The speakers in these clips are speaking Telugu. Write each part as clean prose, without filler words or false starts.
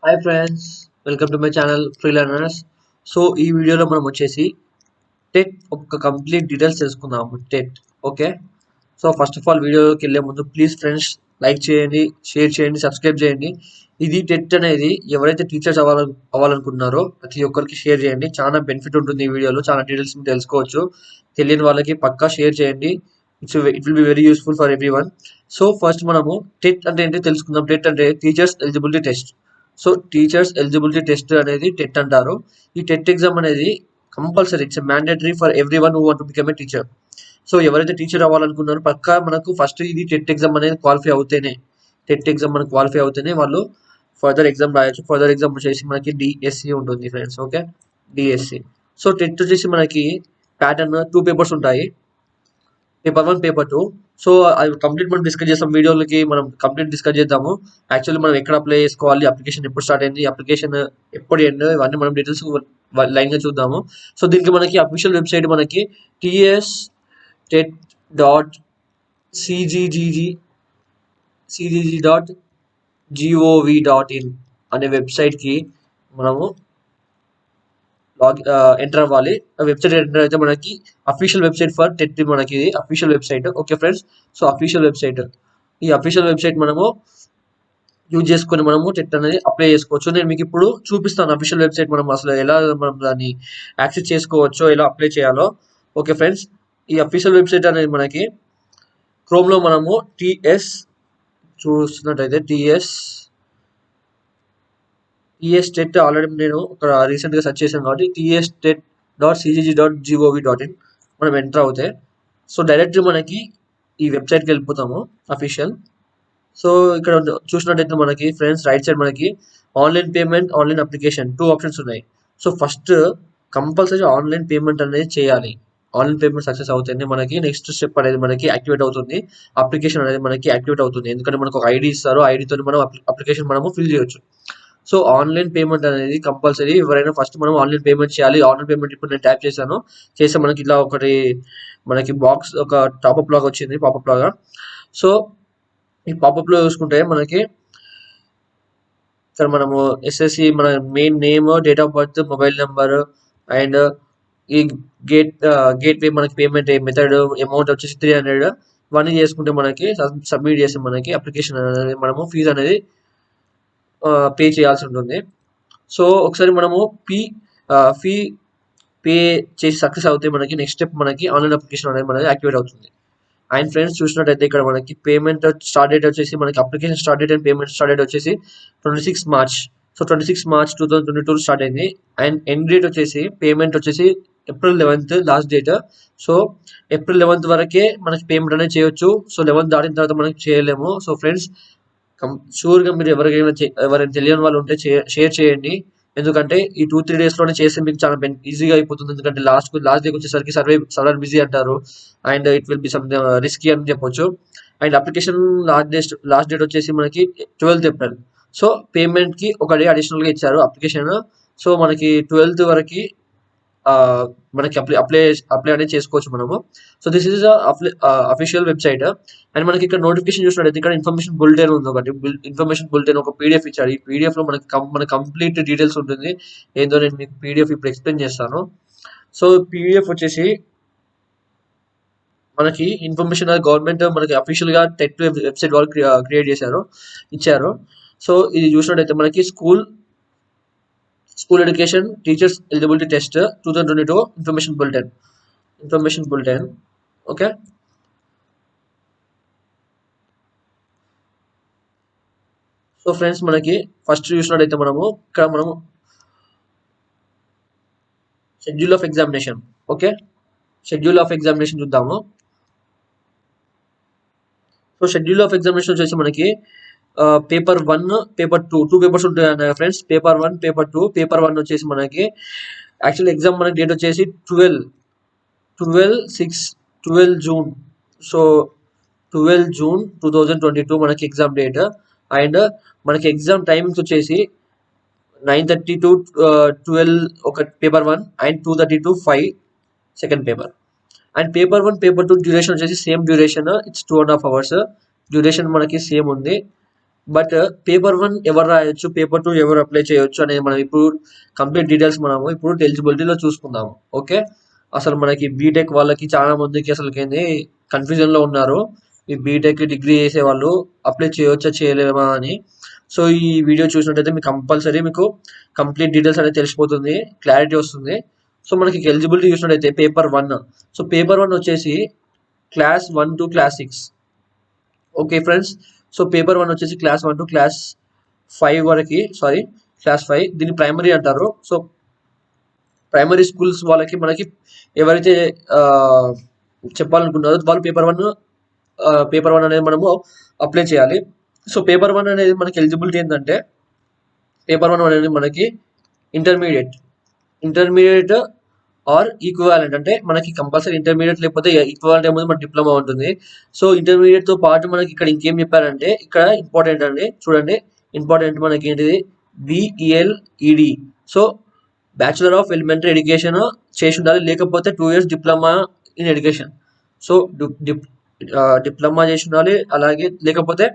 Hi friends, welcome to my channel free learners. So ఈ వీడియోలో మనం వచ్చేసి టెట్ ఒక కంప్లీట్ డీటెయిల్స్ తెలుసుకుందాము. TET okay. So first of all వీడియోకి వెళ్ళే ముందు ప్లీజ్ ఫ్రెండ్స్ లైక్ చేయండి, షేర్ చేయండి, సబ్స్క్రైబ్ చేయండి. ఇది టెట్ అనేది ఎవరైతే టీచర్స్ అవ్వాలనుకుంటున్నారో ప్రతి ఒక్కరికి షేర్ చేయండి. చాలా బెనిఫిట్ ఉంటుంది ఈ వీడియోలో, చాలా డీటెయిల్స్ తెలుసుకోవచ్చు. తెలియని వాళ్ళకి పక్కా షేర్ చేయండి. It will be very useful for every one. So first మనము టెట్ అంటే ఏంటి తెలుసుకుందాం. టెట్ అంటే teachers eligibility test. So teachers eligibility test అనేది టెట్ అంటారు. ఈ టెట్ ఎగ్జామ్ అనేది compulsory, it's mandatory for every one who want to become a teacher. So ఎవరైతే టీచర్ అవ్వాలనుకున్నారో పక్కా మనకు ఫస్ట్ ఇది టెట్ ఎగ్జామ్ అనేది క్వాలిఫై అవుతేనే, టెట్ ఎగ్జామ్ మనకు క్వాలిఫై అవుతేనే వాళ్ళు ఫర్దర్ ఎగ్జామ్ రాయొచ్చు. ఫర్దర్ ఎగ్జామ్ వచ్చేసి మనకి డిఎస్సి ఉంటుంది friends. Okay, DSC. So TET వచ్చేసి మనకి ప్యాటర్న్ 2 పేపర్స్ ఉంటాయి, పేపర్ 1, పేపర్ 2. సో అది కంప్లీట్ మనం డిస్కస్ చేస్తాం. వీడియోలకి మనం కంప్లీట్ డిస్కస్ చేద్దాము. యాక్చువల్లీ మనం ఎక్కడ అప్లై చేసుకోవాలి, అప్లికేషన్ ఎప్పుడు స్టార్ట్ అయింది, అప్లికేషన్ ఎప్పుడు ఎండ్, ఇవన్నీ మనం డీటెయిల్స్ లైన్ గా చూద్దాము. సో దీనికి మనకి అఫీషియల్ వెబ్సైట్ మనకి ts.cgg.gov.in అనే వెబ్సైట్ కి మనము ఎంటర్ అవ్వాలి. వెబ్సైట్ ఎంటర్ అయితే మనకి అఫీషియల్ వెబ్సైట్ ఫర్ టెట్, మనకి ఇది official website. Okay friends, so official website, ఈ అఫీషియల్ వెబ్సైట్ మనము యూజ్ చేసుకొని మనము టెట్ అనేది అప్లై చేసుకోవచ్చు. నేను మీకు ఇప్పుడు చూపిస్తాను అఫీషియల్ వెబ్సైట్ మనం అసలు ఎలా మనం దాన్ని యాక్సెస్ చేసుకోవచ్చో, ఎలా అప్లై చేయాలో. ఓకే ఫ్రెండ్స్, ఈ అఫీషియల్ వెబ్సైట్ అనేది మనకి క్రోమ్ లో మనము టీఎస్ చూస్తున్నట్టయితే టీఎస్ టెట్ ఆల్రెడీ నేను ఒక రీసెంట్ గా సెర్చ్ చేశాను కాబట్టి ts.tet.cgg.gov.in మనం ఎంటర్ అవుతే సో డైరెక్ట్ మనకి ఈ వెబ్సైట్ కి వెళ్ళిపోతాము అఫీషియల్. సో ఇక్కడ చూసినట్టయితే మనకి ఫ్రెండ్స్ రైట్ సైడ్ మనకి online payment, online application 2 options ఉన్నాయి. So first compulsory online payment అనేది చేయాలి. ఆన్లైన్ పేమెంట్ సక్సెస్ అవుతుంది మనకి నెక్స్ట్ స్టెప్ అనేది మనకి యాక్టివేట్ అవుతుంది. అప్లికేషన్ అనేది మనకి యాక్టివేట్ అవుతుంది, ఎందుకంటే మనకు ఒక ఐడి ఇస్తారు. ఐడితో మనం అప్లికేషన్ మనము ఫిల్ చేయొచ్చు. సో ఆన్లైన్ పేమెంట్ అనేది కంపల్సరీ. ఎవరైనా ఫస్ట్ మనం ఆన్లైన్ పేమెంట్ చేయాలి. ఆన్లైన్ పేమెంట్ ఇప్పుడు నేను ట్యాప్ చేశాను, చేస్తే మనకి ఇలా ఒకటి మనకి బాక్స్ ఒక టాప్అప్ లాగా వచ్చింది, పాపప్ లాగా. సో ఈ పాపప్ లో చూసుకుంటే మనకి ఇక్కడ మనము ఎస్ఎస్సి, మన main name, date of birth, mobile number and ఈ గేట్ వే మనకి పేమెంట్ మెథడ్, అమౌంట్ వచ్చేసి 300. ఇవన్నీ చేసుకుంటే మనకి సబ్మిట్ చేసి మనకి అప్లికేషన్ అనేది మనము ఫీజు అనేది పే చేయాల్సి ఉంటుంది. సో ఒకసారి మనము ఫీ పే చేసి సక్సెస్ అవుతే మనకి నెక్స్ట్ స్టెప్ మనకి ఆన్లైన్ అప్లికేషన్ అనేది మనకి యాక్టివేట్ అవుతుంది. అండ్ ఫ్రెండ్స్ చూసినట్టయితే ఇక్కడ మనకి పేమెంట్ స్టార్ట్ డేట్ వచ్చేసి మనకి application start date and payment start date వచ్చేసి 26 మార్చ్. సో 26 మార్చ్ 2022 స్టార్ట్ అయింది. అండ్ ఎండ్ డేట్ వచ్చేసి పేమెంట్ వచ్చేసి April 11th last date. So April 11th వరకే మనకి పేమెంట్ అనేది చేయొచ్చు. సో 11th దాటిన తర్వాత మనకి చేయలేము. సో ఫ్రెండ్స్ షూర్గా మీరు ఎవరైనా తెలియని వాళ్ళు ఉంటే షేర్ చేయండి, ఎందుకంటే ఈ 2-3 days లోనే చేస్తే మీకు చాలా ఈజీగా అయిపోతుంది. ఎందుకంటే లాస్ట్ డేకి వచ్చేసరికి సర్వర్ బిజీ అంటారు and it will be some risky అని చెప్పొచ్చు. అండ్ అప్లికేషన్ లాస్ట్ డేట్ వచ్చేసి మనకి 12th April. సో పేమెంట్ కి ఒక డే అడిషనల్ గా ఇచ్చారు అప్లికేషన్. సో మనకి 12th వరకు మనకి అప్లై అనేది చేసుకోవచ్చు మనము. So this is official website. And మనకి ఇక్కడ నోటిఫికేషన్ చూసినట్టయితే ఇక్కడ ఇన్ఫర్మేషన్ బులెటిన్ ఉంది ఒకటి. ఇన్ఫర్మేషన్ బులెటిన్ ఒక పీడిఎఫ్ ఇచ్చాడు. ఈ పీడిఎఫ్ లో మన కంప్లీట్ డీటెయిల్స్ ఉంటుంది. ఏందో నేను మీకు పీడిఎఫ్ ఇప్పుడు ఎక్స్ప్లెయిన్ చేస్తాను. సో పీడిఎఫ్ వచ్చేసి మనకి ఇన్ఫర్మేషన్ గవర్నమెంట్ మనకి అఫీషియల్ గా టెట్ వెబ్సైట్ వాళ్ళు క్రియేట్ ఇచ్చారు. సో ఇది చూసినట్టయితే మనకి school education teachers eligibility test 2022 information bulletin. Okay, so friends మనకి ఫస్ట్ చూసినట్టయితే మనము ఇక్కడ మనము schedule of examination. Okay, schedule of examination చూద్దాము. సో షెడ్యూల్ ఆఫ్ ఎగ్జామినేషన్ వచ్చేసి మనకి పేపర్ 1, పేపర్ 2 పేపర్స్ ఉంటాయి ఫ్రెండ్స్. Paper 1, paper 2. పేపర్ 1 వచ్చేసి మనకి యాక్చువల్ ఎగ్జామ్ మనకి డేట్ వచ్చేసి 12 జూన్. సో 12 జూన్ 2022 మనకి ఎగ్జామ్ డేట్. అండ్ మనకి ఎగ్జామ్ టైమింగ్స్ వచ్చేసి 9:30 to 12 ఒక paper 1 and 2:30 to 5 second paper. And paper 1, paper 2 duration వచ్చేసి same duration, it's 2.5 hours duration మనకి సేమ్ ఉంది. బట్ పేపర్ 1 ఎవరు రాయొచ్చు, పేపర్ 2 ఎవరు అప్లై చేయొచ్చు అనేది మనం ఇప్పుడు కంప్లీట్ డీటెయిల్స్ మనము ఇప్పుడు ఎలిజిబిలిటీలో చూసుకుందాము. ఓకే, అసలు మనకి బీటెక్ వాళ్ళకి చాలా మందికి అసలుకేంది కన్ఫ్యూజన్లో ఉన్నారు. ఈ బీటెక్ డిగ్రీ చేసే వాళ్ళు అప్లై చేయొచ్చా చేయలేమా అని. సో ఈ వీడియో చూసినట్టయితే మీకు కంపల్సరీ మీకు కంప్లీట్ డీటెయిల్స్ అనేది తెలిసిపోతుంది, క్లారిటీ వస్తుంది. సో మనకి ఎలిజిబిలిటీ చూసినట్టయితే పేపర్ 1. సో పేపర్ 1 వచ్చేసి class 1 to class 6. Okay friends, so paper 1 వచ్చేసి క్లాస్ 1 to క్లాస్ 5 వరకు, సారీ క్లాస్ 5, దీన్ని ప్రైమరీ అంటారు. సో ప్రైమరీ స్కూల్స్ వాళ్ళకి మనకి ఎవరైతే చెప్పాలనుకున్నారో వాళ్ళు పేపర్ 1 అనేది మనము అప్లై చేయాలి. సో పేపర్ 1 అనేది మనకి ఎలిజిబిలిటీ ఏంటంటే పేపర్ 1 అనేది మనకి ఇంటర్మీడియట్ ఆర్ ఈక్వాలెంట్, అంటే మనకి కంపల్సరీ ఇంటర్మీడియట్ లేకపోతే ఈక్వాలెంట్ అనేది మన డిప్లొమా ఉంటుంది. సో ఇంటర్మీడియట్తో పాటు మనకి ఇక్కడ ఇంకేం చెప్పారంటే ఇక్కడ ఇంపార్టెంట్ అండి, చూడండి ఇంపార్టెంట్ మనకి ఏంటిది BELED. So bachelor of elementary education చేసి ఉండాలి, లేకపోతే 2 years diploma in education. So diploma చేసి ఉండాలి, అలాగే లేకపోతే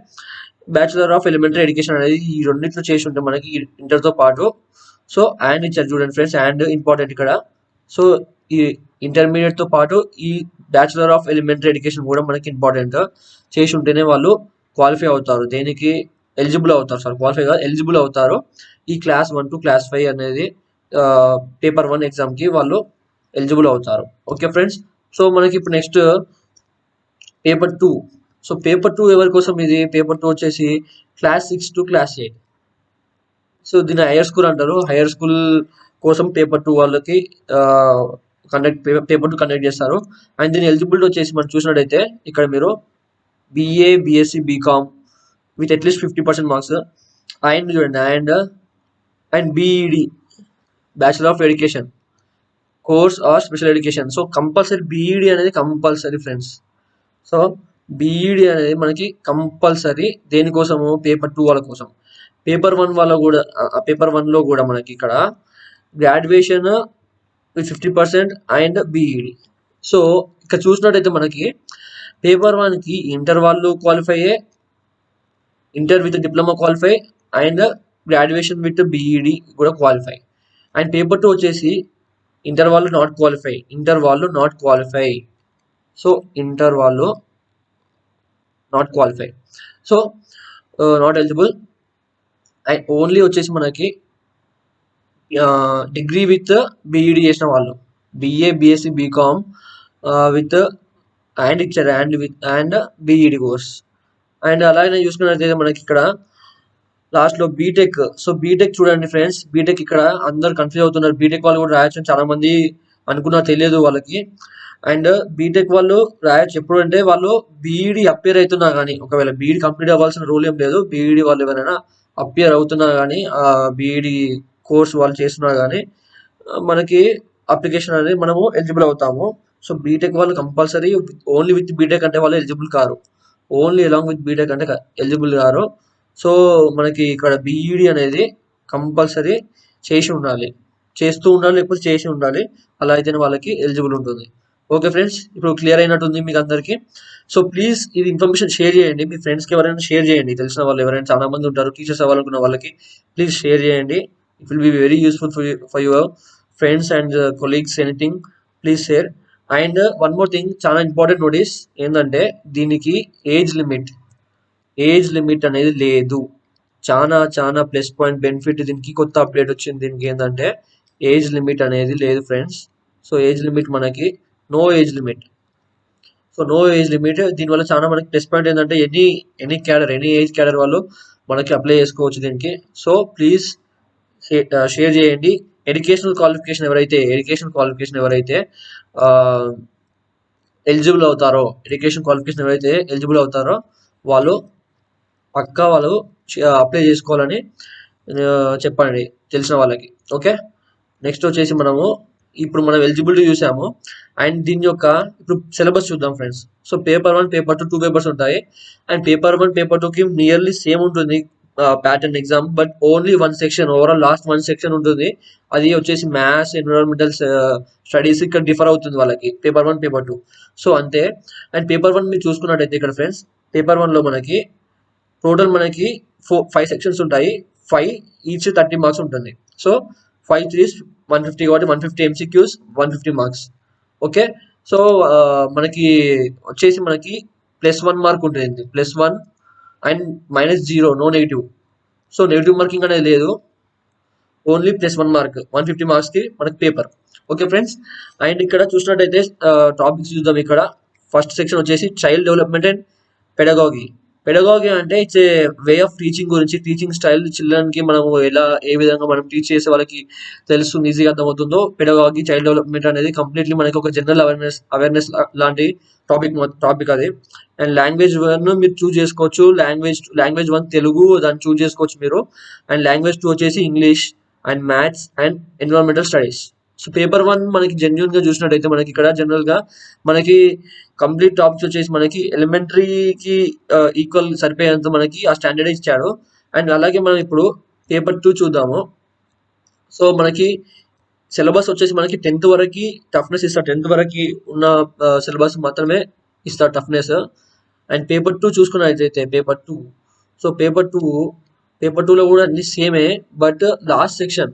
బ్యాచులర్ ఆఫ్ ఎలిమెంటరీ ఎడ్యుకేషన్ అనేది ఈ రెండింటిలో చేసి ఉంటే మనకి ఇంటర్తో పాటు. సో అండ్ ఇచ్చారు చూడండి ఫ్రెండ్స్, అండ్ ఇంపార్టెంట్ ఇక్కడ. సో ఈ ఇంటర్మీడియట్తో పాటు ఈ బ్యాచులర్ ఆఫ్ ఎలిమెంటరీ ఎడ్యుకేషన్ కూడా మనకి ఇంపార్టెంట్ చేసి ఉంటేనే వాళ్ళు క్వాలిఫై అవుతారు, దేనికి ఎలిజిబుల్ అవుతారు, సారీ క్వాలిఫై కాదు ఎలిజిబుల్ అవుతారు ఈ క్లాస్ 1 to క్లాస్ 5 అనేది పేపర్ 1 ఎగ్జామ్కి వాళ్ళు ఎలిజిబుల్ అవుతారు. ఓకే ఫ్రెండ్స్, సో మనకి ఇప్పుడు నెక్స్ట్ పేపర్ 2. సో పేపర్ 2 ఎవరి కోసం ఇది? పేపర్ 2 వచ్చేసి క్లాస్ 6 to క్లాస్ 8. సో దీన్ని హైయర్ స్కూల్ అంటారు. హైయర్ స్కూల్ కోసం పేపర్ 2 వాళ్ళకి పేపర్ 2 కండక్ట్ చేస్తారు. అండ్ దీని ఎలిజిబిలిటీ వచ్చేసి మనం చూసినట్టయితే ఇక్కడ మీరు BA, BSc, BCom with at least 50% marks, and చూడండి and BED bachelor of education course or special education. So compulsory BED అనేది కంపల్సరీ ఫ్రెండ్స్. సో BED అనేది మనకి కంపల్సరీ దేనికోసము? పేపర్ 2 వాళ్ళ కోసం. పేపర్ 1 వాళ్ళ కూడా పేపర్ 1లో కూడా మనకి ఇక్కడ graduation with 50% and BED. So ఇక్కడ చూసినట్టయితే మనకి పేపర్ 1కి ఇంటర్ వాళ్ళు qualify, inter with diploma qualify, and graduation with BED కూడా క్వాలిఫై. అండ్ పేపర్ 2 వచ్చేసి ఇంటర్ వాళ్ళు నాట్ క్వాలిఫై. సో ఇంటర్ వాళ్ళు not qualify, so not eligible. And only వచ్చేసి మనకి డిగ్రీ విత్ BED చేసిన వాళ్ళు, BA, BSc, BCom with and ఇచ్చారు అండ్ BED కోర్స్. అండ్ అలాగే చూసుకున్నట్లయితే మనకి ఇక్కడ లాస్ట్లో బీటెక్. సో బీటెక్ చూడండి ఫ్రెండ్స్, బీటెక్ ఇక్కడ అందరు కన్ఫ్యూజ్ అవుతున్నారు. బీటెక్ వాళ్ళు కూడా రాయొచ్చు, చాలా మంది అనుకున్నా తెలియదు వాళ్ళకి. అండ్ బీటెక్ వాళ్ళు రాయొచ్చు ఎప్పుడు అంటే వాళ్ళు BED అపియర్ అవుతున్నా కానీ, ఒకవేళ BED కంప్లీట్ అవ్వాల్సిన రూల్ ఏం లేదు, BED వాళ్ళు ఎవరైనా అపియర్ అవుతున్నా కానీ BED కోర్స్ వాళ్ళు చేస్తున్నా కానీ మనకి అప్లికేషన్ అనేది మనము ఎలిజిబుల్ అవుతాము. సో బీటెక్ వాళ్ళు కంపల్సరీ ఓన్లీ విత్ బీటెక్ అంటే వాళ్ళు ఎలిజిబుల్ కారు, ఓన్లీ అలాంగ్ విత్ బీటెక్ అంటే ఎలిజిబుల్ కారు. సో మనకి ఇక్కడ BED అనేది కంపల్సరీ చేసి ఉండాలి, చేస్తూ ఉండాలి, లేకపోతే చేసి ఉండాలి, అలా అయితేనే వాళ్ళకి ఎలిజిబుల్ ఉంటుంది. ఓకే ఫ్రెండ్స్, ఇప్పుడు క్లియర్ అయినట్టుంది మీకు అందరికీ. సో ప్లీజ్ ఇది ఇన్ఫర్మేషన్ షేర్ చేయండి, మీ ఫ్రెండ్స్కి ఎవరైనా షేర్ చేయండి, తెలిసిన వాళ్ళు ఎవరైనా చాలా మంది ఉంటారు టీచర్స్ అవ్వాలనుకున్న వాళ్ళకి ప్లీజ్ షేర్ చేయండి. It will be very useful for your friends and colleagues, anything please share. And one more thing, చాలా ఇంపార్టెంట్ నోటీస్ ఏంటంటే దీనికి ఏజ్ లిమిట్ అనేది లేదు. చాలా ప్లస్ పాయింట్ బెనిఫిట్ దీనికి, కొత్త అప్డేట్ వచ్చింది దీనికి ఏంటంటే ఏజ్ లిమిట్ అనేది లేదు ఫ్రెండ్స్. సో ఏజ్ లిమిట్ మనకి no age limit. So no age limit, దీనివల్ల చాలా మనకి ప్లస్ పాయింట్ ఏంటంటే ఎనీ ఏజ్ క్యాడర్ వాళ్ళు మనకి అప్లై చేసుకోవచ్చు దీనికి. సో ప్లీజ్ షేర్ చేయండి. ఎడ్యుకేషనల్ క్వాలిఫికేషన్ ఎవరైతే ఎలిజిబుల్ అవుతారో వాళ్ళు పక్కా వాళ్ళు అప్లై చేసుకోవాలని చెప్పండి తెలిసిన వాళ్ళకి. ఓకే, నెక్స్ట్ వచ్చేసి ఇప్పుడు మనం ఎలిజిబిలిటీ చూసాము. అండ్ దీని యొక్క ఇప్పుడు సిలబస్ చూద్దాం friends. So paper 1, paper 2 2 papers ఉంటాయి. అండ్ పేపర్ 1, పేపర్ 2కి నియర్లీ సేమ్ ఉంటుంది pattern exam, but only 1 section, overall last 1 section ఉంటుంది, అది వచ్చేసి మ్యాథ్స్, ఎన్విరాన్మెంటల్ స్టడీస్ ఇక్కడ డిఫర్ అవుతుంది వాళ్ళకి పేపర్ 1, పేపర్ 2. సో అంతే. అండ్ పేపర్ 1 మీరు చూసుకున్నట్టయితే ఇక్కడ ఫ్రెండ్స్, పేపర్ 1లో మనకి టోటల్ మనకి 5 సెక్షన్స్ ఉంటాయి. 5 ఈచ్ 30 మార్క్స్ ఉంటుంది. సో 5 3 150 కాబట్టి 150 MCQs 150 మార్క్స్. ఓకే. సో మనకి వచ్చేసి మనకి +1 మార్క్ ఉంటుంది. +1 and -0 no negative. So negative marking అనేది లేదు. ఓన్లీ +1 మార్క్ 150 మార్క్స్కి మనకి పేపర్. Okay friends. అండ్ ఇక్కడ చూసినట్టయితే టాపిక్స్ చూద్దాం. ఇక్కడ ఫస్ట్ సెక్షన్ వచ్చేసి child development and pedagogy. Pedagogy అంటే it's a way of teaching గురించి, టీచింగ్ స్టైల్ చిల్డ్రన్కి మనము ఏ విధంగా మనం టీచ్ చేసే వాళ్ళకి తెలుస్తుంది, ఈజీగా అర్థమవుతుందో. పెడగాగి చైల్డ్ డెవలప్మెంట్ అనేది కంప్లీట్లీ మనకి ఒక జనరల్ అవేర్నెస్ లాంటి టాపిక్ అది. అండ్ లాంగ్వేజ్ 1 మీరు చూస్ చేసుకోవచ్చు. లాంగ్వేజ్ 1 తెలుగు, దాన్ని చూస్ చేసుకోవచ్చు మీరు. అండ్ లాంగ్వేజ్ 2 వచ్చేసి English and maths and environmental studies. So paper 1 మనకి జెన్యున్ గా చూసినట్టయితే మనకి ఇక్కడ జనరల్ గా మనకి కంప్లీట్ టాపిక్స్ వచ్చేసి మనకి ఎలిమెంటరీకి ఈక్వల్ సరిపోయేంత మనకి ఆ స్టాండర్డ్ ఇచ్చాడు. అండ్ అలాగే మనం ఇప్పుడు పేపర్ 2 చూద్దాము. సో మనకి సిలబస్ వచ్చేసి మనకి 10th వరకు టఫ్నెస్ ఇస్తారు. 10th వరకు ఉన్న సిలబస్ మాత్రమే ఇస్తారు టఫ్నెస్. అండ్ పేపర్ 2 చూసుకున్నట్లయితే పేపర్ 2, సో పేపర్ 2లో కూడా అన్ని సేమే. But last section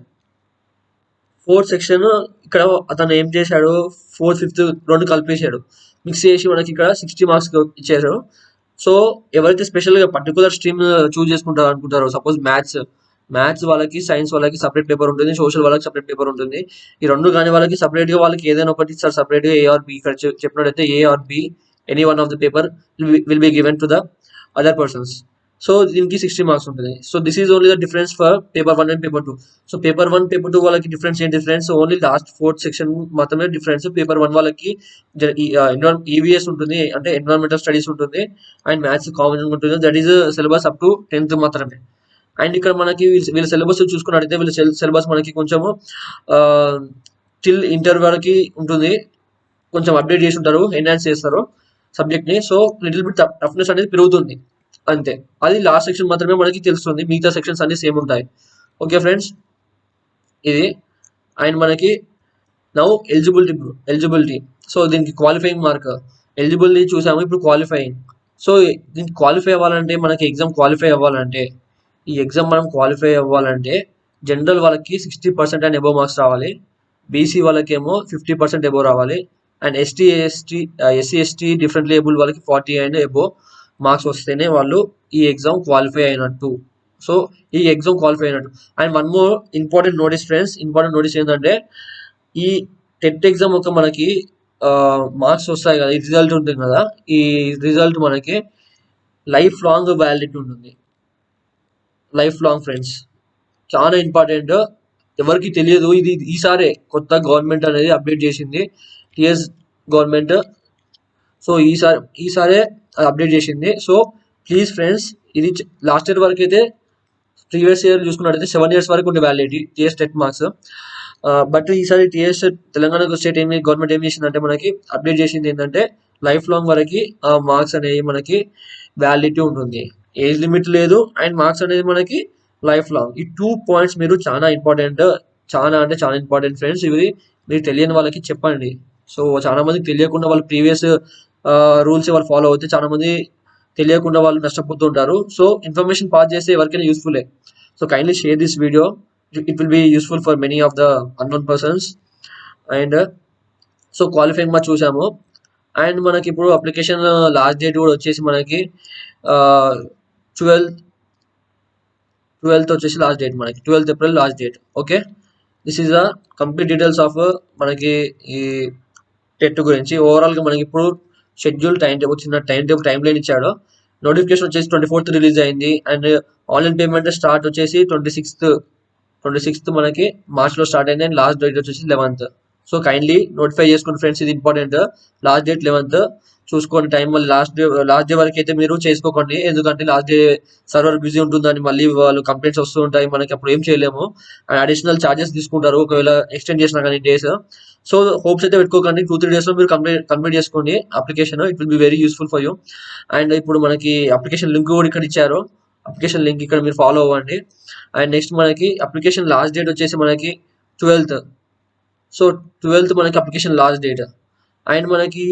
4th section ఇక్కడ అతను ఏం చేశాడు, 4th 5th 2 కలిపేశాడు. మిక్స్ చేసి మనకి ఇక్కడ 60 మార్క్స్ ఇచ్చారు. సో ఎవరైతే స్పెషల్గా పర్టికులర్ స్ట్రీమ్ చూస్ చేసుకుంటారు అనుకుంటారో, సపోజ్ మ్యాథ్స్ వాళ్ళకి, సైన్స్ వాళ్ళకి సపరేట్ పేపర్ ఉంటుంది, సోషల్ వాళ్ళకి సపరేట్ పేపర్ ఉంటుంది. ఈ 2 కానీ వాళ్ళకి సపరేట్గా వాళ్ళకి ఏదైనా ఒకటి ఇస్తారు సపరేట్గా. A or B ఇక్కడ చెప్పినట్టయితే A or B any one of the paper will be given to the other persons. So దీనికి 60 మార్క్స్ ఉంటుంది. So this is only the difference for paper 1 and paper 2. So paper 1 paper 2 వాళ్ళకి డిఫరెన్స్ ఏంటి? Difference only last 4th section మాత్రమే డిఫరెన్స్. పేపర్ 1 వాళ్ళకి ఈవీఎస్ ఉంటుంది, అంటే ఎన్విరాన్మెంటల్ స్టడీస్ ఉంటుంది, అండ్ మ్యాథ్స్ కామన్ ఉంటుంది. That is syllabus up to 10th మాత్రమే. అండ్ ఇక్కడ మనకి వీళ్ళ సిలబస్ చూసుకున్నట్టయితే వీళ్ళ సిలబస్ మనకి కొంచెము టిల్ ఇంటర్ వరకు ఉంటుంది. కొంచెం అప్డేట్ చేసి ఉంటారు, ఎన్హాన్స్ చేస్తారు సబ్జెక్ట్ని. సో లిటిల్ బిట్ టఫ్నెస్ అనేది పెరుగుతుంది అంతే. అది లాస్ట్ సెక్షన్ మాత్రమే మనకి తెలుస్తుంది, మిగతా సెక్షన్స్ అన్ని సేమ్ ఉంటాయి. ఓకే ఫ్రెండ్స్, ఇది. అండ్ మనకి నౌ ఎలిజిబిలిటీ. సో దీనికి క్వాలిఫైయింగ్ మార్క్, ఎలిజిబిలిటీ చూసాము, ఇప్పుడు క్వాలిఫైయింగ్. సో దీనికి క్వాలిఫై అవ్వాలంటే, మనకి ఎగ్జామ్ క్వాలిఫై అవ్వాలంటే, ఈ ఎగ్జామ్ మనం క్వాలిఫై అవ్వాలంటే జనరల్ వాళ్ళకి 60% అండ్ అబోవ్ మార్క్స్ రావాలి. బీసీ వాళ్ళకేమో 50% అబోవ్ రావాలి. And SC ST differently able వాళ్ళకి 40 అండ్ అబోవ్ మార్క్స్ వస్తేనే వాళ్ళు ఈ ఎగ్జామ్ క్వాలిఫై అయినట్టు. సో ఈ ఎగ్జామ్ క్వాలిఫై అయినట్టు. And one more important notice friends, important notice ఏంటంటే, ఈ టెట్ ఎగ్జామ్ ఒక మనకి మార్క్స్ వస్తాయి కదా, ఈ రిజల్ట్ ఉంటుంది కదా, ఈ రిజల్ట్ మనకి లైఫ్ లాంగ్ వ్యాలిడిటీ ఉంటుంది. లైఫ్ లాంగ్ ఫ్రెండ్స్, చాలా ఇంపార్టెంట్. ఎవరికి తెలియదు, ఇది ఈసారే కొత్త గవర్నమెంట్ అనేది అప్డేట్ చేసింది, టిఎస్ గవర్నమెంట్. సో ఈసారే అప్డేట్ చేసింది. సో ప్లీజ్ ఫ్రెండ్స్, ఇది లాస్ట్ ఇయర్ వరకు అయితే, ప్రీవియస్ ఇయర్ చూసుకున్నట్టయితే 7 years వరకు ఉండే validity TS TET marks. But ఈసారి టిఎస్ తెలంగాణ స్టేట్ గవర్నమెంట్ ఏం చేసిందంటే మనకి అప్డేట్ చేసింది ఏంటంటే, లైఫ్ లాంగ్ వరకు మార్క్స్ అనేవి మనకి వ్యాలిడిటీ ఉంటుంది. ఏజ్ లిమిట్ లేదు, అండ్ మార్క్స్ అనేది మనకి లైఫ్ లాంగ్. ఈ 2 పాయింట్స్ మీరు చాలా ఇంపార్టెంట్, చాలా అంటే చాలా ఇంపార్టెంట్ ఫ్రెండ్స్. ఇవి మీరు తెలియని వాళ్ళకి చెప్పండి. సో చాలా మందికి తెలియకుండా వాళ్ళు ప్రీవియస్ రూల్స్ వాళ్ళు ఫాలో అవుతే చాలా మంది తెలియకుండా వాళ్ళు నష్టపోతుంటారు. సో ఇన్ఫర్మేషన్ పాస్ చేస్తే ఎవరికైనా యూస్ఫుల్లే. So kindly share this video, it will be useful for many of the unknown persons. And so qualifying marks చూసాము. అండ్ మనకి ఇప్పుడు అప్లికేషన్ లాస్ట్ డేట్ కూడా వచ్చేసి మనకి 12th వచ్చేసి లాస్ట్ డేట్, మనకి 12th April last date. Okay, this is the complete details of మనకి ఈ టెట్ గురించి. ఓవరాల్గా మనకి ఇప్పుడు షెడ్యూల్ టైం టేబుల్, చిన్న టైం లైన్ ఇచ్చాడు. నోటిఫికేషన్ వచ్చేసి 24th రిలీజ్ అయింది. అండ్ ఆన్లైన్ పేమెంట్ స్టార్ట్ వచ్చేసి 26th మనకి మార్చ్లో స్టార్ట్ అయింది. అండ్ లాస్ట్ డేట్ వచ్చేసి 11th. సో కైండ్లీ నోటిఫై చేసుకోండి ఫ్రెండ్స్, ఇది ఇంపార్టెంట్. లాస్ట్ డేట్ 11th చూసుకోండి టైం. మళ్ళీ లాస్ట్ డే వరకు అయితే మీరు చేసుకోకండి, ఎందుకంటే లాస్ట్ డే సర్వర్ బిజీ ఉంటుందని మళ్ళీ వాళ్ళు కంప్లైంట్స్ వస్తూ ఉంటాయి మనకి, అప్పుడు ఏం చేయలేము. అండ్ అడిషనల్ ఛార్జెస్ తీసుకుంటారు ఒకవేళ ఎక్స్టెండ్ చేసినా కానీ డేస్. సో హోప్స్ అయితే పెట్టుకోకండి, 2-3 daysలో మీరు కంప్లీట్ చేసుకోండి application. It will be very useful for you. And ఇప్పుడు మనకి అప్లికేషన్ లింక్ కూడా ఇక్కడ ఇచ్చారు, అప్లికేషన్ లింక్ ఇక్కడ మీరు ఫాలో అవ్వండి. అండ్ నెక్స్ట్ మనకి అప్లికేషన్ లాస్ట్ డేట్ వచ్చేసి మనకి 12th. సో 12th మనకి అప్లికేషన్ లాస్ట్ డేట్. అండ్ మనకి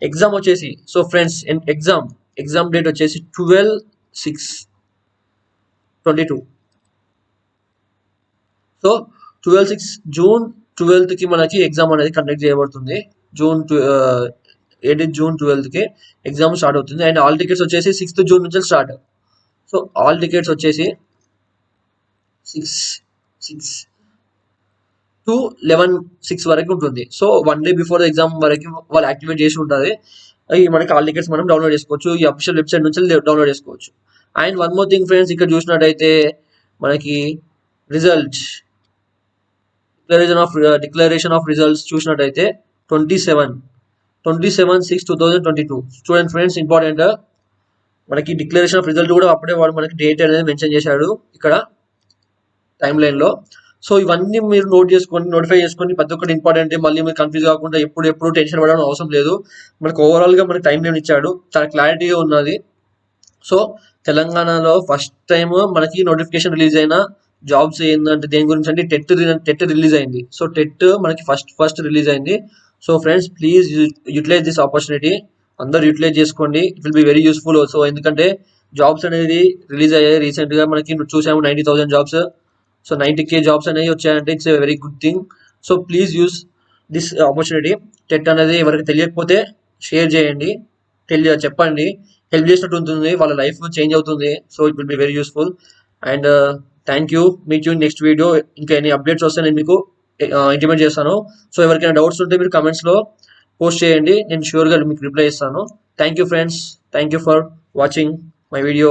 ఎగ్జామ్ వచ్చేసి, సో ఫ్రెండ్స్ ఎగ్జామ్ డేట్ వచ్చేసి 12/6 22. సో 12/6 June 12th కి మనకి ఎగ్జామ్ అనేది కండక్ట్ చేయబడుతుంది. June 12th కి ఎగ్జామ్ స్టార్ట్ అవుతుంది. అండ్ ఆల్ టికెట్స్ వచ్చేసి 6th June నుంచి స్టార్ట్. సో ఆల్ టికెట్స్ వచ్చేసి 6 టు 11/6 వరకు ఉంటుంది. సో 1 day బిఫోర్ ఎగ్జామ్ వరకు వాళ్ళు యాక్టివేట్ చేసి ఉంటుంది. అవి మనకి ఆల్ టికెట్స్ మనం డౌన్లోడ్ చేసుకోవచ్చు. ఈ అఫీషియల్ వెబ్సైట్ నుంచి డౌన్లోడ్ చేసుకోవచ్చు. And one more thing friends, ఇక్కడ చూసినట్టయితే మనకి రిజల్ట్ డిక్లరేషన్ ఆఫ్ రిజల్ట్స్ చూసినట్టయితే 27/6/2022. స్టూడెంట్ ఫ్రెండ్స్, ఇంపార్టెంట్, మనకి డిక్లరేషన్ ఆఫ్ రిజల్ట్ కూడా అప్పుడే వాడు మనకి డేట్ అనేది మెన్షన్ చేశాడు ఇక్కడ టైమ్ లైన్ లో. సో ఇవన్నీ మీరు నోటిఫై చేసుకొని ప్రతి ఒక్కటి ఇంపార్టెంట్. మళ్ళీ మీరు కన్ఫ్యూజ్ కాకుండా ఎప్పుడు టెన్షన్ పడడం అవసరం లేదు. మనకు ఓవరాల్ గా మనకి టైం లైన్ ఇచ్చాడు, చాలా క్లారిటీగా ఉన్నది. సో తెలంగాణలో ఫస్ట్ టైం మనకి నోటిఫికేషన్ రిలీజ్ అయిన జాబ్స్ ఏంటంటే దేని గురించి అంటే టెట్ రిలీజ్ అయింది. సో టెట్ మనకి ఫస్ట్ రిలీజ్ అయింది. So friends, please utilize this opportunity. అందరూ యూటిలైజ్ చేసుకోండి. It will be very useful. So ఎందుకంటే జాబ్స్ అనేది రిలీజ్ అయ్యాయి రీసెంట్ గా, మనకి చూసాము 90,000 జాబ్స్. సో 90K జాబ్స్ అనేవి వచ్చాయంటే it's a very good thing. So please use this opportunity. TET అనేది ఎవరికి తెలియకపోతే షేర్ చేయండి, చెప్పండి. హెల్ప్ చేసినట్టు ఉంటుంది, వాళ్ళ లైఫ్ చేంజ్ అవుతుంది. So it will be very useful. And thank you. Meet you next video. ఇంకా ఎన్ని అప్డేట్స్ వస్తే నేను మీకు ఇంటిమేట్ చేస్తాను. సో ఎవరికైనా డౌట్స్ ఉంటే మీరు కమెంట్స్లో పోస్ట్ చేయండి, నేను ష్యూర్గా మీకు రిప్లై ఇస్తాను. Thank you friends. Thank you for watching my video.